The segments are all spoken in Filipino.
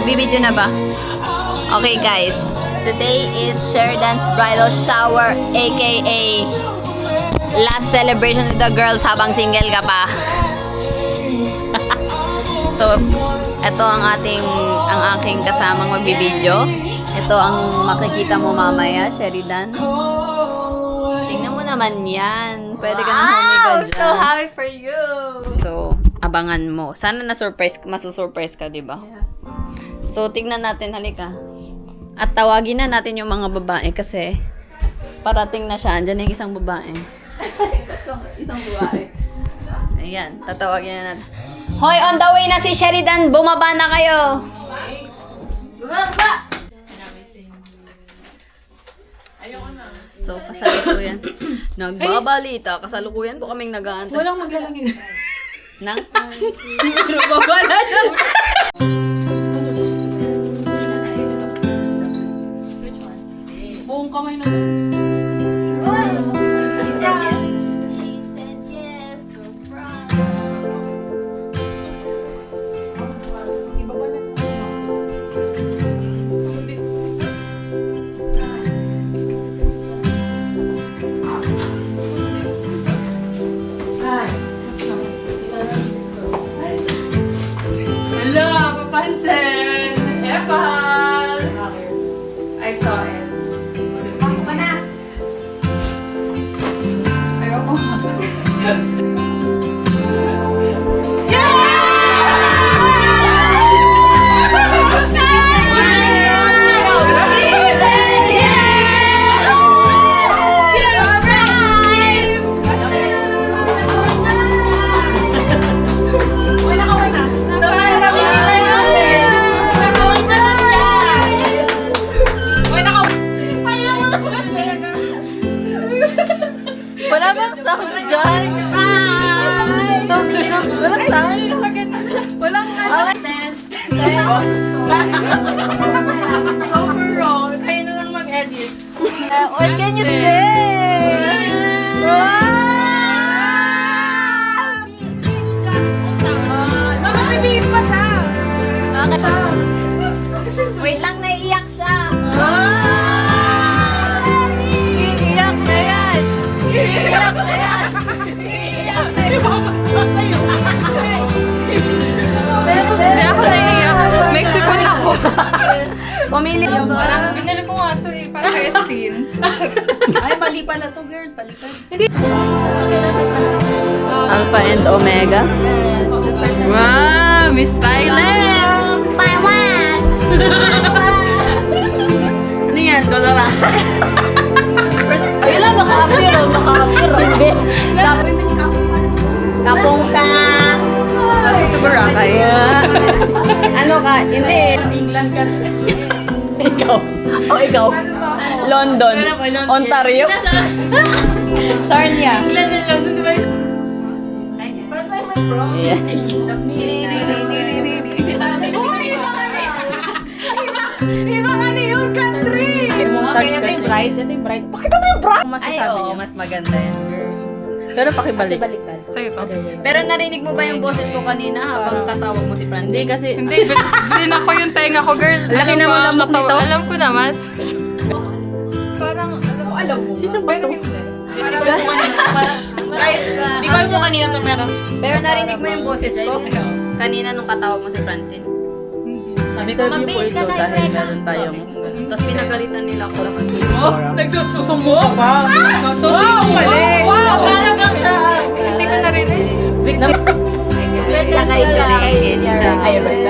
Nagbibideo na ba? Okay guys, today is Sheridan's bridal shower, aka last celebration with the girls habang single ka pa. So, ito ang aking kasamang magbibideo. Ito ang makikita mo mamaya, Sheridan. Tingnan mo naman yan. Pwede ka nang humiga dyan. So happy for you! So, abangan mo. Sana masusurprise ka, di ba? Yeah. So, tignan natin, halika. At tawagin na natin yung mga babae kasi parating na siya. Andyan yung isang babae. Isang babae. Ayan, tatawagin na natin. Hoy, on the way na si Sheridan. Bumaba na kayo. Bumaba! So, kasalukuyan. Nagbabalita. Kasalukuyan po kaming nag-aantay. Walang maglalagay. Nang? Babala na! Buong kamay na. She said yes. She said yes. So proud. Hello, papansin! Epal! I saw it. Pasok ka na! Ayoko. Wala bang sounds dyan? Walang sound? Walang Super raw. Kayo na lang mag-edit. What can you say? Nakatibis pa siya. Wait lang, naiiyak siya. Iiyak na yan. Iiyak na yan. Iiyak na yan. Hindi ako naiiyak. May sipon ako. Pumili yung Parang binili ko nga ito eh. Parang Christine. Ay, mali pala to, girl. Palitan. Alpha and Omega. Wow! Miss Thailand! Ano yan? Dodora. Ayun lang, maka-apiro. Hindi. Kapong ka. Ito Boracay. Ano ka? Hindi. England ka. Ikaw. Ikaw. London. Ontario. Sarnia. England and London, di ba? Parang tayo may prom. Yeah. Iba ka na yung country! Okay, ito yung bride. Ito yung bride. Pakita mo yung bride! Ay, oo. Mas maganda yan, girl. Pero pakibalik. Sa'yo to. Pero narinig mo ba yung boses ko kanina habang katawag mo si Francie? Kasi Hindi, bilin ako yung tenga ko, girl. Laki Alam na ko, mo lamok totoo. nito. Alam ko naman. Parang, Alam mo. Sino ba ito? guys, di ko alam kung kanina to meron. Pero narinig mo yung boses ko kanina nung katawag mo si Francine. Sabi ko, mag-base ka na yung reka. Tapos pinagalitan nila ako. Nagsusumo ka pa. Nagsusumo mali. Wow! Parang kang siya. Hindi ko narinig. Lakay siya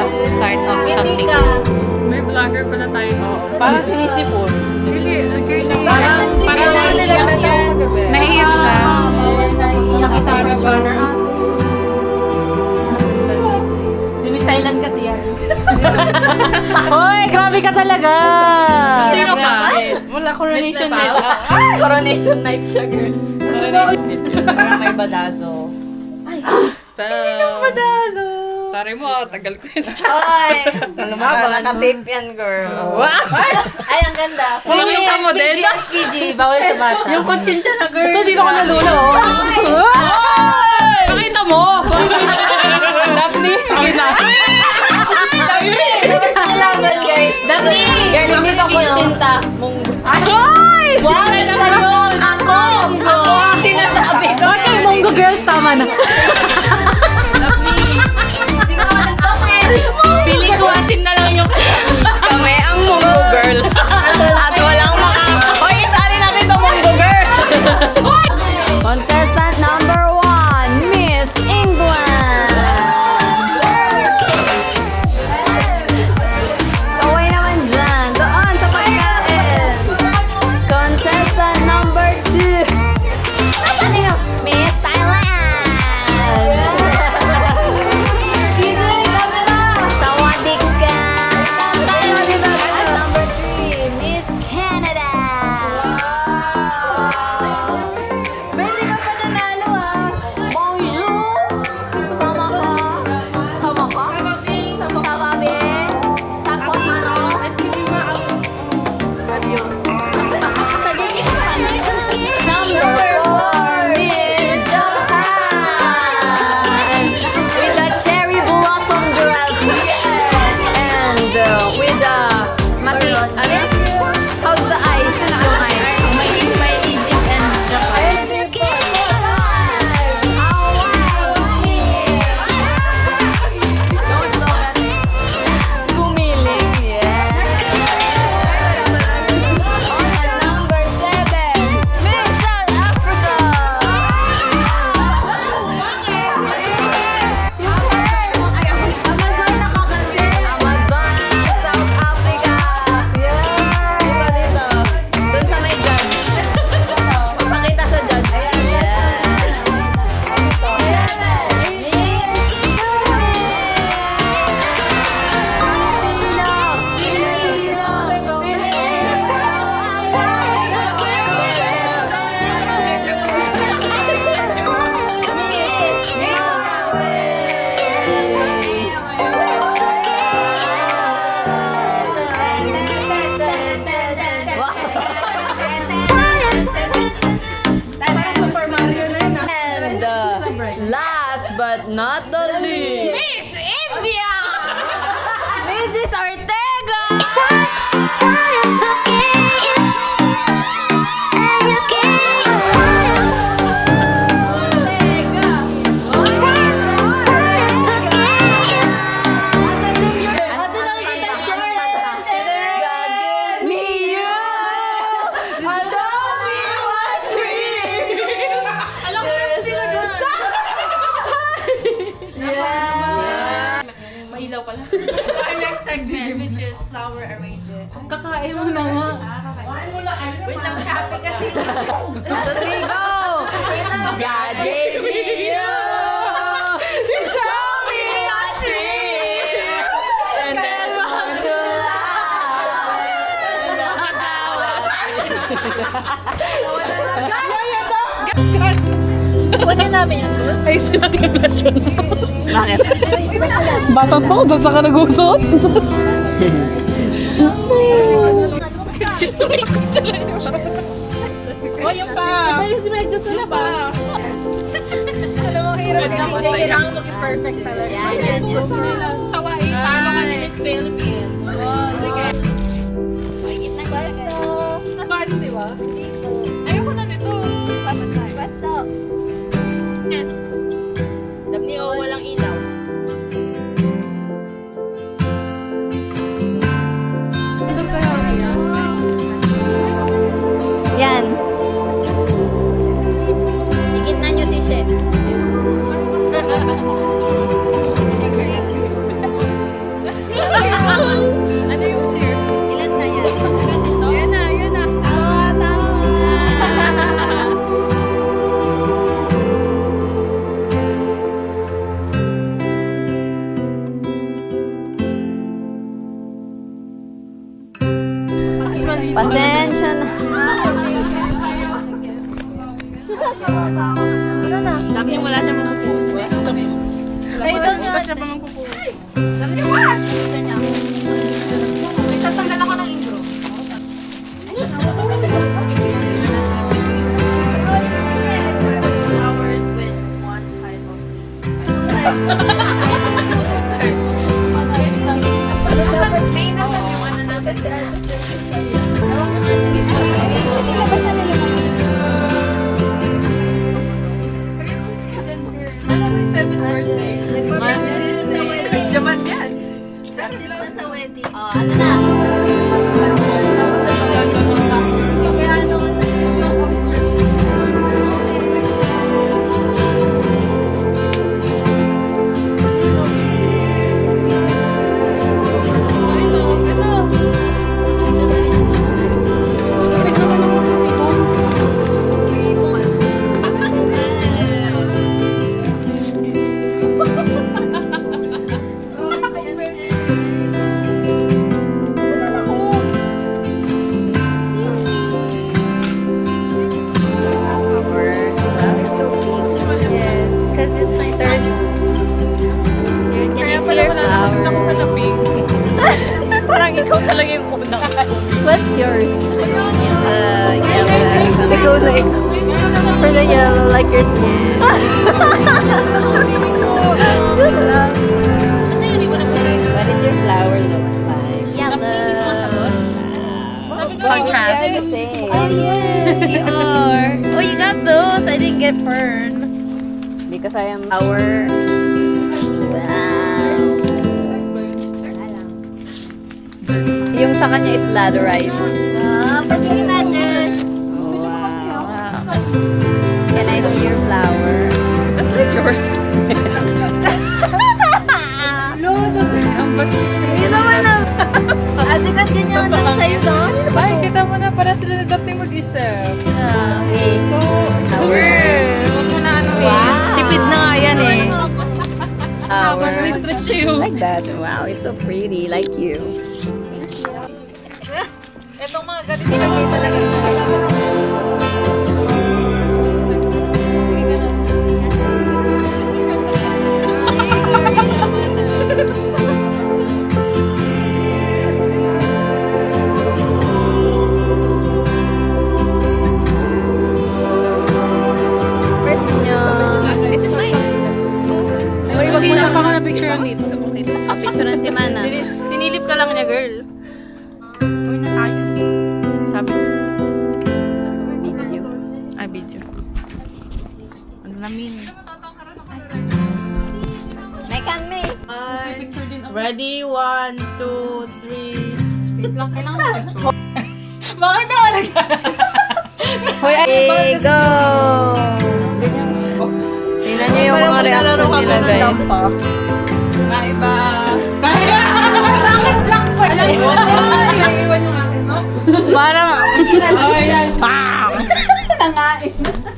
To start off something. May vlogger pala tayo. Parang sinisipon. Really, girly. Parang nahihiyak siya. Nakita ko yung runner-up. Si Miss Thailand kasi yan. Hoy, grabe ka talaga! Sino ka? Wala coronation Miss night. Nepal? Coronation night siya, girl. Parang may badado. Spell. Tari mo, tagal ko yun. Hoy! Naka-tape yan, girl. Wow! Ay, ang ganda. Makita mo din? SPG, bawal sa bata. Yung kutsincha na girl. Ito, dito ko nalulo. Pakita mo! Daphne, sige na. Alam tama na. Feeling ko asin na lang yung... Kami ang Munggo Girls. At walang Hoy, isali natin itong Munggo Girl! Contestant number 1, Miss England! Away naman dyan. Doon sa pagkain. Contestant number 2, Miss Thailand! Sawadee ka! Tayo dito. Number 3, Miss Canada! Pwede ka pa nanalo ah! Bonjour! Sama ka? Sama ka? Sama ka? Sakot mo no? Number 4, Miss Japan! With a cherry blossom dress. And with the maki, how's the eyes? Yung eyes? May Egypt and Japan. Gumiling, yeah. Number 7, Miss South Africa. Amazon, South Africa. Yeah. Dito. Doon sa may judge. Magpakita sa judge. And last but not the least, Miss India! Mrs. Ortega! Alam ko rin sila gan. Mahilaw pala. Our next segment, which is flower arrangement. Kakain mo na nga. Wait lang, shopping kasi. So we go! God gave me you! You show me a dream! And then want to Huwag niya namin yung sus. Ay, sila yung national. Bakit? Batang to, doon sa ka nag-usot. O, yung pa. Medyo sula pa. Alam mo, hirap kasi. Kailangan maging perfect talaga. Yan. Hawaii, talo ka ni Miss Philippines. Sige. Paano, di ba? Ayoko na nito. Basta. Yes. Dabni o walang ilaw. Ito kayo, Ria. Yan. Ikitnan nyo si She. Ano yung cheer? Ilan na yan? Yan na, yan na. Pasensya na. Dami yung wala siya mapupost. Ay, ito nga. Basta siya pa magpupost. Dami niya ba? Gusto niya. Nagtatanggal ako ng intro. Flowers with one type of May nasan yung ano natin. Practice na sa wedding. Oh, ano na? Kaya ano ko Yes, because it's my turn. Can I see your flower? Parang ikaw talaga yung unang. What's yours? It's a yellow. Ikaw like, For the yellow, like your What is your flower looks like? Yellow. Contrast. Yeah, the same. Oh, yes, you are. Oh, you got those. I didn't get fern. Because I am flower. Wow. Yung sa kanya is laterized. Ah, pagkain natin. Wow. Can I see your flower? just like yours. Ang bastos na Hindi naman na. Ate, kat ganyan lang sa'yo doon. Ay, kita mo na para sila nadating mag-isip. Okay. So, Flower. huwag mo na ano Wow. eh. Tipid na nga yan eh. Flower. Stretch you. Like that. Wow, it's so pretty. Like you. Itong mga ganito na may talaga First nyo. This is mine. Uy, wag mo na pa ka na picture dito. Picturean si Mana. Sinilip ka lang niya, girl. Uy, na tayo. Sabi. Video. Ay, video. Ano namin? May can me. Ready? 1, 2, 3. Wait lang, kailangan mag-show. Bakit na wala ka? Hoy, ay, go! Tingnan nyo yung mga reaction nila, guys. Naiba. Kaya! Bakit black pa? Alam mo? Iwan yung akin, no? Parang... Oh, yan. Bang! Nangain.